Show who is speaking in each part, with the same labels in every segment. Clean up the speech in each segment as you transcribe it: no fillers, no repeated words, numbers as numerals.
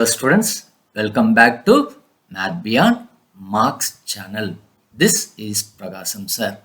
Speaker 1: Hello students, welcome back to Math Beyond Marks channel. This is Prakasam sir.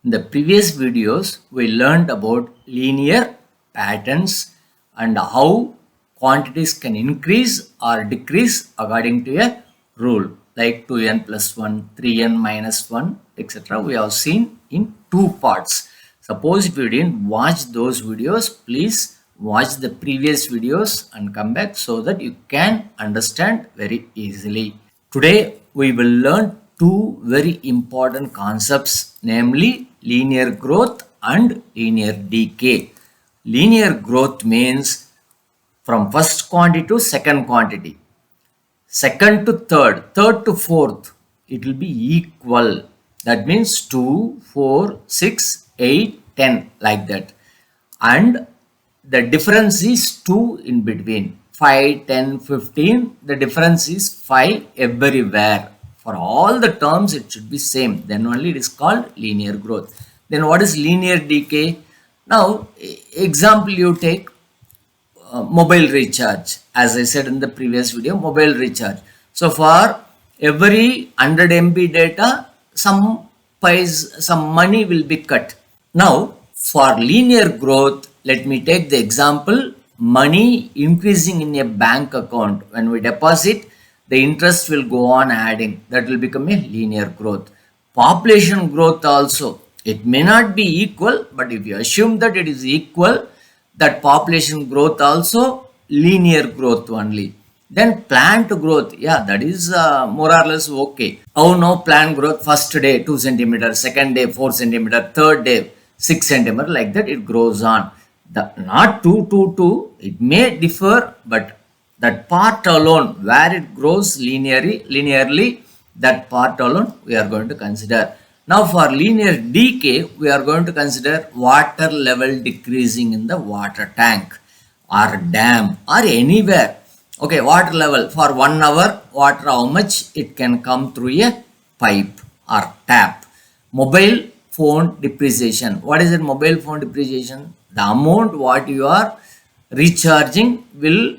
Speaker 1: In the previous videos, we learned about linear patterns and how quantities can increase or decrease according to a rule like 2n plus 1, 3n minus 1, etc. We have seen in two parts. Suppose if you didn't watch those videos, please watch the previous videos and come back so that you can understand very easily. Today we will learn two very important concepts, namely linear growth and linear decay. Linear growth means from first quantity to second quantity, second to third, third to fourth, it will be equal. That means 2, 4, 6, 8, 10 like that. And the difference is 2 in between. 5, 10, 15, the difference is 5 everywhere. For all the terms, it should be same. Then only it is called linear growth. Then what is linear decay? Now, example you take mobile recharge. As I said in the previous video, mobile recharge. So for every 100 MB data, some money will be cut. Now, for linear growth, let me take the example, money increasing in a bank account. When we deposit, the interest will go on adding. That will become a linear growth. Population growth also. It may not be equal, but if you assume that it is equal, that population growth also linear growth only. Then plant growth, yeah, that is more or less okay. Oh no, plant growth, first day 2 centimeter, second day 4 centimeter, third day 6 centimeter, like that it grows on. Not 2, it may differ, but that part alone where it grows linearly, that part alone we are going to consider. Now for linear decay, we are going to consider water level decreasing in the water tank or dam or anywhere. Okay, water level for 1 hour, water how much it can come through a pipe or tap. Mobile phone depreciation. What is it? Mobile phone depreciation? The amount what you are recharging will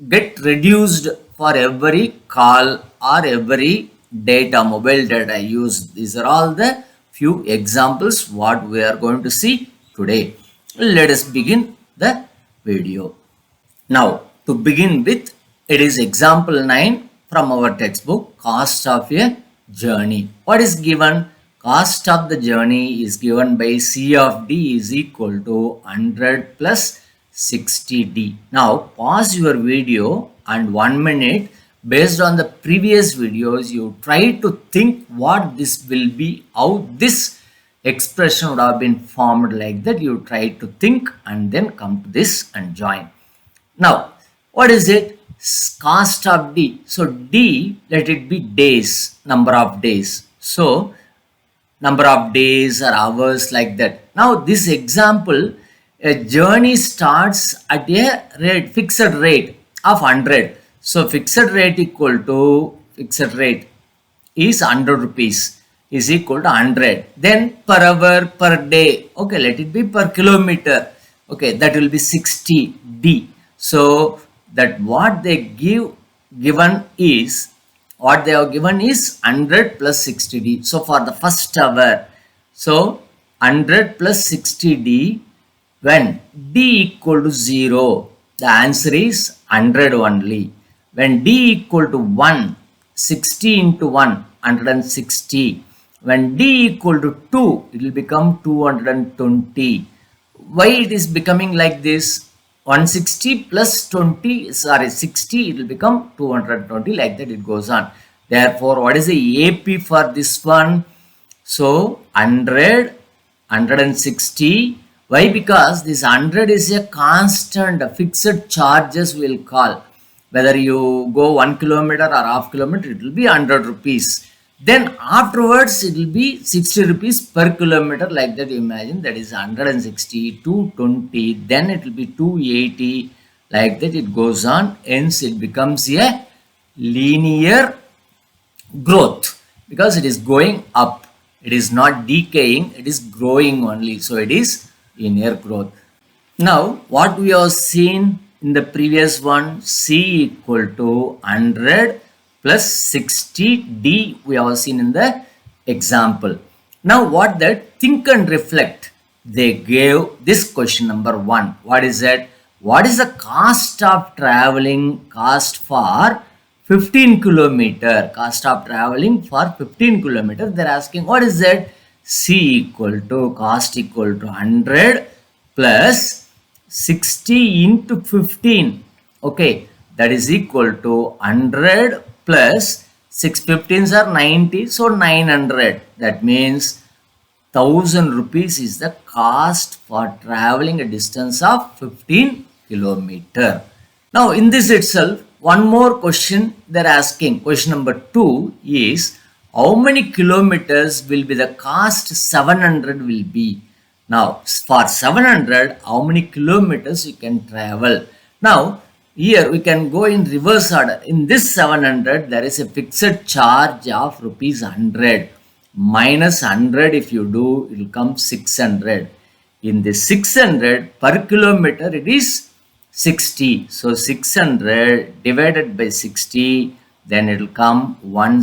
Speaker 1: get reduced for every call or every data, mobile data used. These are all the few examples what we are going to see today. Let us begin the video. Now, to begin with, it is example 9 from our textbook, cost of a journey. What is given? Cost of the journey is given by C of D is equal to 100 plus 60D. Now, pause your video and 1 minute. Based on the previous videos, you try to think what this will be, how this expression would have been formed like that. You try to think and then come to this and join. Now, what is it? Cost of D. So, D, let it be days, number of days. So, number of days or hours like that. Now, this example, a journey starts at a fixed rate of 100. So, fixed rate equal to fixed rate is 100 rupees is equal to 100. Then per hour, per day. Okay, let it be per kilometer. Okay, that will be 60D. So, that what they given is, what they have given is 100 plus 60D. So, for the first hour, so 100 plus 60D, when D equal to 0, the answer is 100 only. When D equal to 1, 60 into 1, 160. When D equal to 2, it will become 220. Why it is becoming like this? 160 plus 20, 60, it will become 220, like that it goes on. Therefore, what is the AP for this one? So, 100, 160. Why? Because this 100 is a constant, fixed charges we'll call. Whether you go 1 kilometer or half kilometer, it will be 100 rupees. Then afterwards, it will be 60 rupees per kilometer, like that. Imagine that is 160, 220, then it will be 280, like that it goes on. Hence, it becomes a linear growth because it is going up. It is not decaying, it is growing only. So, it is linear growth. Now, what we have seen in the previous one, C equal to 100 plus 60 D we have seen in the example. Now what that? Think and reflect. They gave this question number 1. What is that? What is the cost of traveling cost for 15 kilometer? Cost of traveling for 15 kilometer. They're asking what is that? C equal to cost equal to 100 plus 60 into 15. Okay, that is equal to 100 plus 6 15s are 90, so 900. That means 1000 rupees is the cost for traveling a distance of 15 kilometer. Now in this itself, one more question they're asking. Question number 2 is how many kilometers will be the cost 700 will be. Now for 700, how many kilometers you can travel? Now here we can go in reverse order. In this 700, there is a fixed charge of rupees 100. Minus 100 if you do, it will come 600. In the 600 per kilometer, it is 60. So 600 divided by 60, then it will come 10.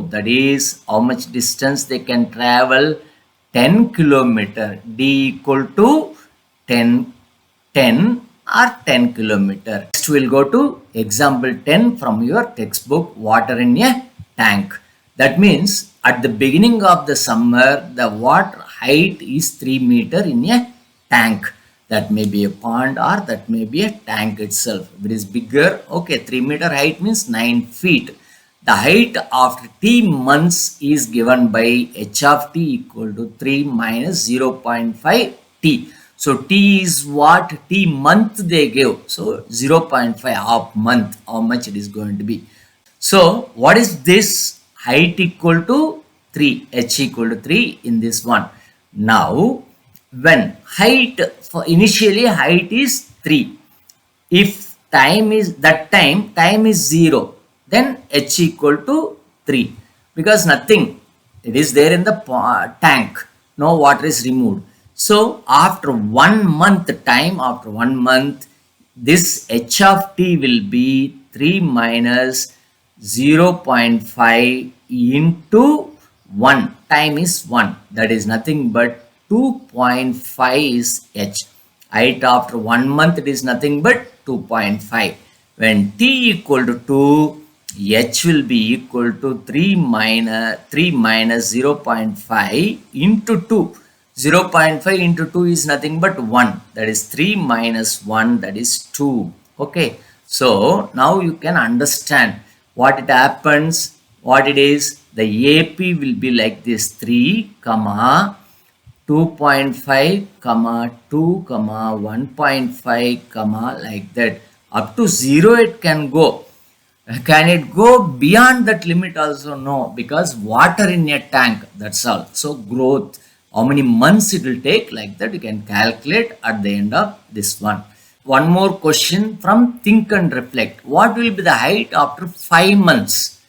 Speaker 1: That is how much distance they can travel? 10 kilometer. D equal to 10 or 10 kilometer. Next we will go to example 10 from your textbook, water in a tank. That means at the beginning of the summer, the water height is 3 meter in a tank. That may be a pond or that may be a tank itself. If it is bigger, okay, 3 meter height means 9 feet. The height after t months is given by h of t equal to 3 minus 0.5 t. So t is what? T month they give. So 0.5 half month, how much it is going to be. So what is this? Height equal to 3, h equal to 3 in this one. Now when height, for initially height is 3. If time is time is 0, then h equal to 3 because nothing, it is there in the tank, no water is removed. So after 1 month time, after 1 month, this h of t will be 3 minus 0.5 into 1. Time is 1. That is nothing but 2.5 is h. Height after 1 month, it is nothing but 2.5. When t equal to 2, h will be equal to 3 minus 0.5 into 2. 0.5 into 2 is nothing but 1. That is 3 minus 1, that is 2. Okay. So now you can understand what it happens, what it is. The AP will be like this: 3, 2.5, 2, 1.5, like that. Up to 0 it can go. Can it go beyond that limit also? No, because water in a tank, that's all. So growth, how many months it will take, like that you can calculate at the end of this one. One more question from think and reflect. What will be the height after 5 months?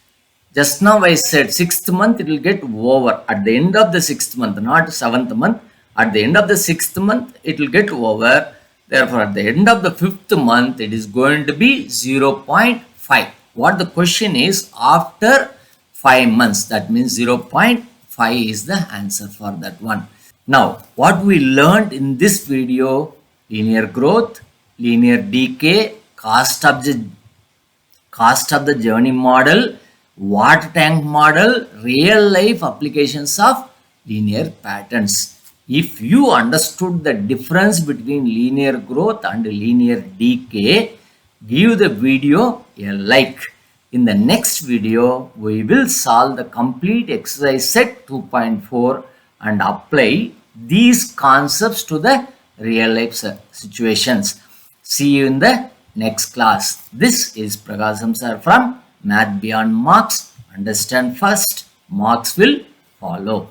Speaker 1: Just now I said 6th month it will get over. At the end of the 6th month, not 7th month. At the end of the 6th month it will get over. Therefore at the end of the 5th month it is going to be 0.5. What the question is after 5 months. That means 0.5 is the answer for that one. Now what we learned in this video: linear growth, linear decay, cost of the journey model, water tank model, real life applications of linear patterns. If you understood the difference between linear growth and linear decay, give the video a like. In the next video, we will solve the complete exercise set 2.4 and apply these concepts to the real life situations. See you in the next class. This is Prakasam sir from Math Beyond Marks. Understand first, marks will follow.